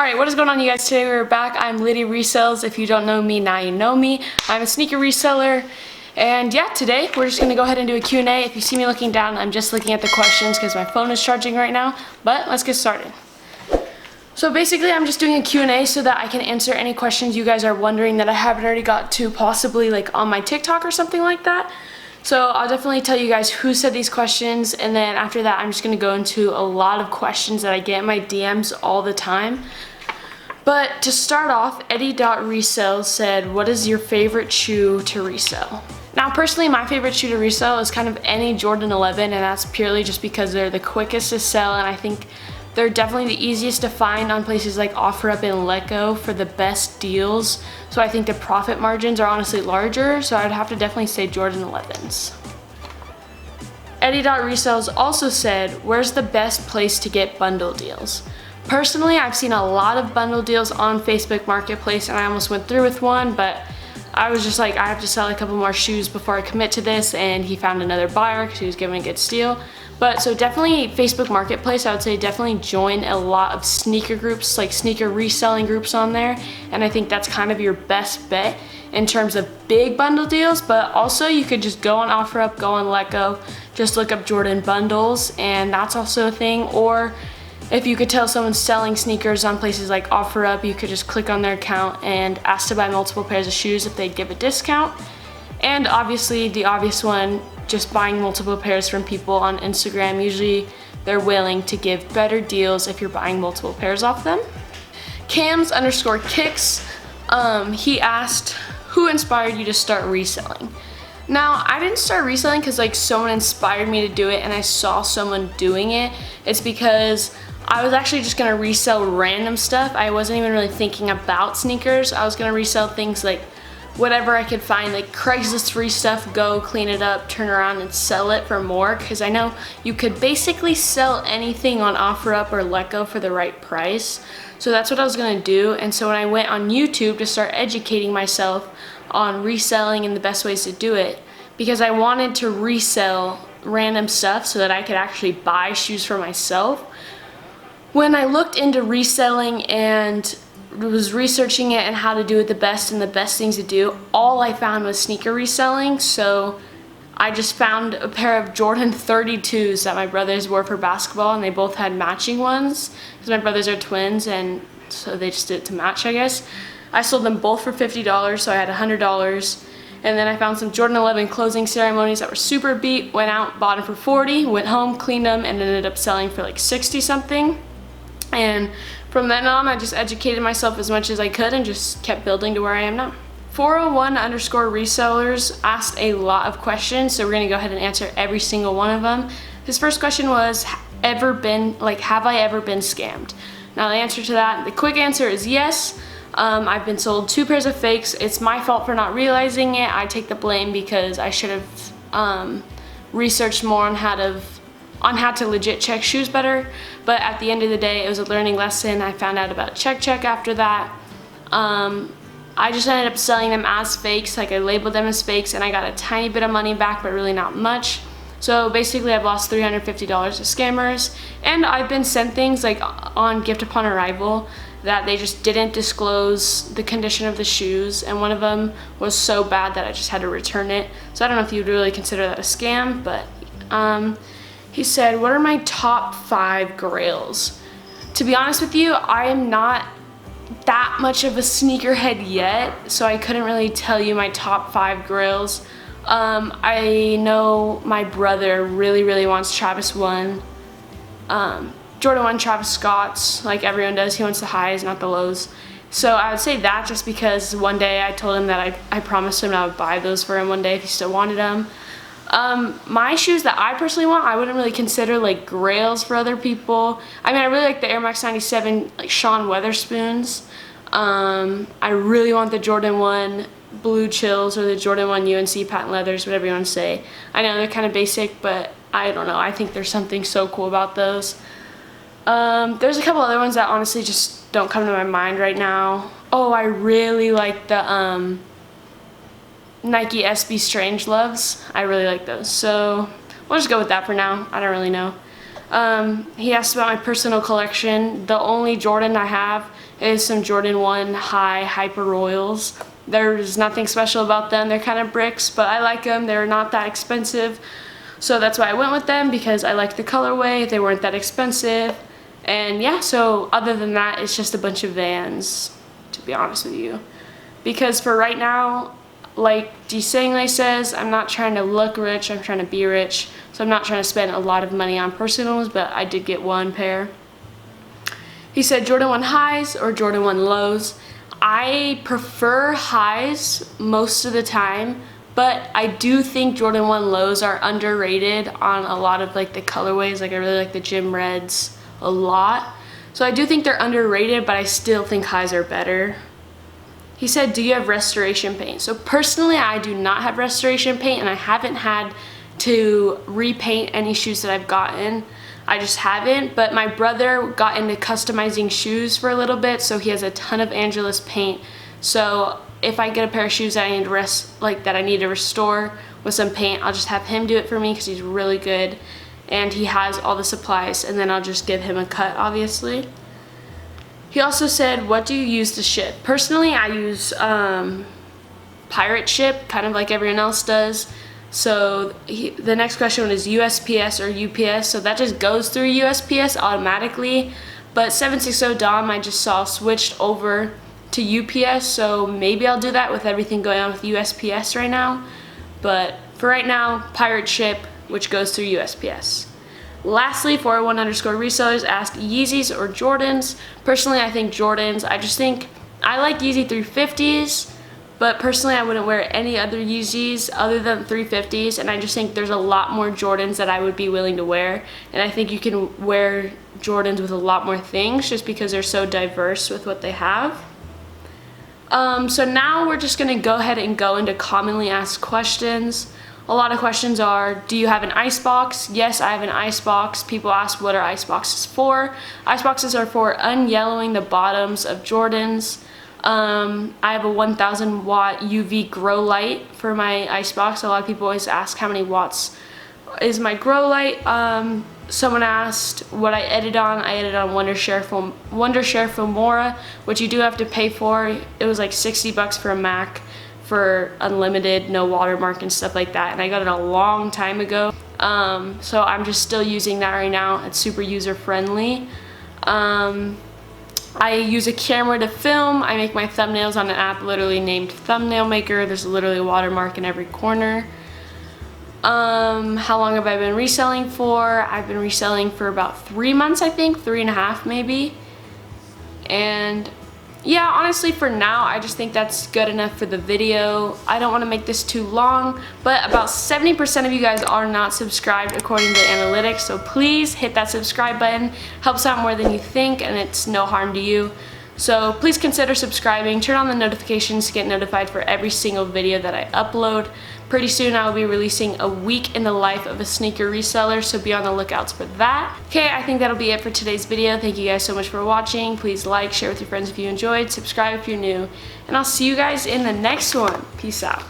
Alright, what is going on, you guys? Today we're back. I'm Liddy Resells. If you don't know me, now you know me. I'm a sneaker reseller. And yeah, today we're just going to go ahead and do a Q&A. If you see me looking down, I'm just looking at the questions because my phone is charging right now. But let's get started. So basically, I'm just doing a Q&A so that I can answer any questions you guys are wondering that I haven't already got to, possibly like on my TikTok or something like that. So I'll definitely tell you guys who said these questions, and then after that I'm just going to go into a lot of questions that I get in my DMs all the time. But to start off, Eddie.Resell said, what is your favorite shoe to resell? Now personally, my favorite shoe to resell is kind of any Jordan 11, and that's purely just because they're the quickest to sell, and I think they're definitely the easiest to find on places like OfferUp and Letgo for the best deals. So I think the profit margins are honestly larger, so I'd have to definitely say Jordan 11s. Eddie.Resells also said, where's the best place to get bundle deals? Personally, I've seen a lot of bundle deals on Facebook Marketplace, and I almost went through with one, but I was just like, I have to sell a couple more shoes before I commit to this, and he found another buyer because he was giving a good steal. But so definitely Facebook Marketplace, I would say definitely join a lot of sneaker groups, like sneaker reselling groups on there, and I think that's kind of your best bet in terms of big bundle deals. But also you could just go on OfferUp, go on Letgo, just look up Jordan bundles, and that's also a thing. Or if you could tell someone's selling sneakers on places like OfferUp, you could just click on their account and ask to buy multiple pairs of shoes if they'd give a discount. And obviously the obvious one, just buying multiple pairs from people on Instagram. Usually they're willing to give better deals if you're buying multiple pairs off them. Cams_kicks, he asked, who inspired you to start reselling? Now, I didn't start reselling because like someone inspired me to do it and I saw someone doing it. It's because I was actually just gonna resell random stuff. I wasn't even really thinking about sneakers. I was gonna resell things like whatever I could find, like Craigslist free stuff, go clean it up, turn around and sell it for more, because I know you could basically sell anything on OfferUp or Letgo for the right price. So that's what I was gonna do. And so when I went on YouTube to start educating myself on reselling and the best ways to do it, because I wanted to resell random stuff so that I could actually buy shoes for myself. When I looked into reselling and was researching it and how to do it the best and the best things to do, all I found was sneaker reselling. So I just found a pair of Jordan 32s that my brothers wore for basketball, and they both had matching ones because my brothers are twins, and so they just did it to match, I guess. I sold them both for $50, so I had $100. And then I found some Jordan 11 closing ceremonies that were super beat, went out, bought them for $40, went home, cleaned them, and ended up selling for like 60 something. And from then on, I just educated myself as much as I could and just kept building to where I am now. 401_resellers asked a lot of questions, so we're gonna go ahead and answer every single one of them. His first question was, have I ever been scammed? Now the answer to that, the quick answer is yes. I've been sold 2 pairs of fakes. It's my fault for not realizing it. I take the blame because I should have researched more on how to legit check shoes better. But at the end of the day, it was a learning lesson. I found out about check after that. I just ended up selling them as fakes, like I labeled them as fakes, and I got a tiny bit of money back, but really not much. So basically I've lost $350 to scammers, and I've been sent things like on gift upon arrival that they just didn't disclose the condition of the shoes, and one of them was so bad that I just had to return it. So I don't know if you'd really consider that a scam, but he said, what are my top 5 grails? To be honest with you, I am not that much of a sneakerhead yet, so I couldn't really tell you my top 5 grails. I know my brother really wants Travis 1. Jordan 1 Travis Scott's, like everyone does. He wants the highs, not the lows. So I would say that just because one day I told him that I promised him I would buy those for him one day if he still wanted them. My shoes that I personally want, I wouldn't really consider like grails for other people. I mean, I really like the Air Max 97 like Sean Weatherspoons. I really want the Jordan 1 Blue Chills or the Jordan 1 UNC patent leathers, whatever you want to say. I know they're kind of basic, but I don't know. I think there's something so cool about those. There's a couple other ones that honestly just don't come to my mind right now. Oh, I really like the Nike SB Strangeloves. I really like those. So we'll just go with that for now. I don't really know. He asked about my personal collection. The only Jordan I have is some Jordan 1 High Hyper Royals. There's nothing special about them. They're kind of bricks, but I like them. They're not that expensive. So that's why I went with them, because I like the colorway. They weren't that expensive. And yeah, so other than that, it's just a bunch of Vans, to be honest with you. Because for right now, like Reselling says, I'm not trying to look rich, I'm trying to be rich. So I'm not trying to spend a lot of money on personals, but I did get one pair. He said Jordan 1 highs or Jordan 1 lows. I prefer highs most of the time, but I do think Jordan 1 lows are underrated on a lot of like the colorways. Like I really like the Gym Reds a lot. So I do think they're underrated, but I still think highs are better. He said, do you have restoration paint? So personally, I do not have restoration paint, and I haven't had to repaint any shoes that I've gotten. I just haven't, but my brother got into customizing shoes for a little bit, so he has a ton of Angelus paint. So if I get a pair of shoes that I need to restore with some paint, I'll just have him do it for me because he's really good and he has all the supplies, and then I'll just give him a cut, obviously. He also said, what do you use to ship? Personally, I use pirate ship, kind of like everyone else does. So the next question is USPS or UPS. So that just goes through USPS automatically. But 760 Dom, I just saw switched over to UPS. So maybe I'll do that with everything going on with USPS right now. But for right now, pirate ship, which goes through USPS. Lastly, 401_resellers ask Yeezys or Jordans. Personally, I think Jordans. I like Yeezy 350s, but personally I wouldn't wear any other Yeezys other than 350s, and I just think there's a lot more Jordans that I would be willing to wear, and I think you can wear Jordans with a lot more things just because they're so diverse with what they have. So now we're just going to go ahead and go into commonly asked questions. A lot of questions are, do you have an ice box? Yes, I have an ice box. People ask, what are ice boxes for? Ice boxes are for unyellowing the bottoms of Jordans. I have a 1000 watt UV grow light for my ice box. A lot of people always ask how many watts is my grow light. Someone asked what I edit on. I edit on Wondershare Filmora, which you do have to pay for. It was like 60 bucks for a Mac for unlimited, no watermark and stuff like that, and I got it a long time ago. So I'm just still using that right now. It's super user friendly. I use a camera to film. I make my thumbnails on an app literally named Thumbnail Maker. There's literally a watermark in every corner. How long have I been reselling for? I've been reselling for about 3 months, I think, 3.5 maybe. And yeah, honestly for now, I just think that's good enough for the video. I don't want to make this too long, but about 70% of you guys are not subscribed according to analytics, so please hit that subscribe button. Helps out more than you think, and it's no harm to you. So please consider subscribing, turn on the notifications to get notified for every single video that I upload. Pretty soon I will be releasing a week in the life of a sneaker reseller, so be on the lookouts for that. Okay, I think that'll be it for today's video. Thank you guys so much for watching. Please like, share with your friends if you enjoyed, subscribe if you're new, and I'll see you guys in the next one. Peace out.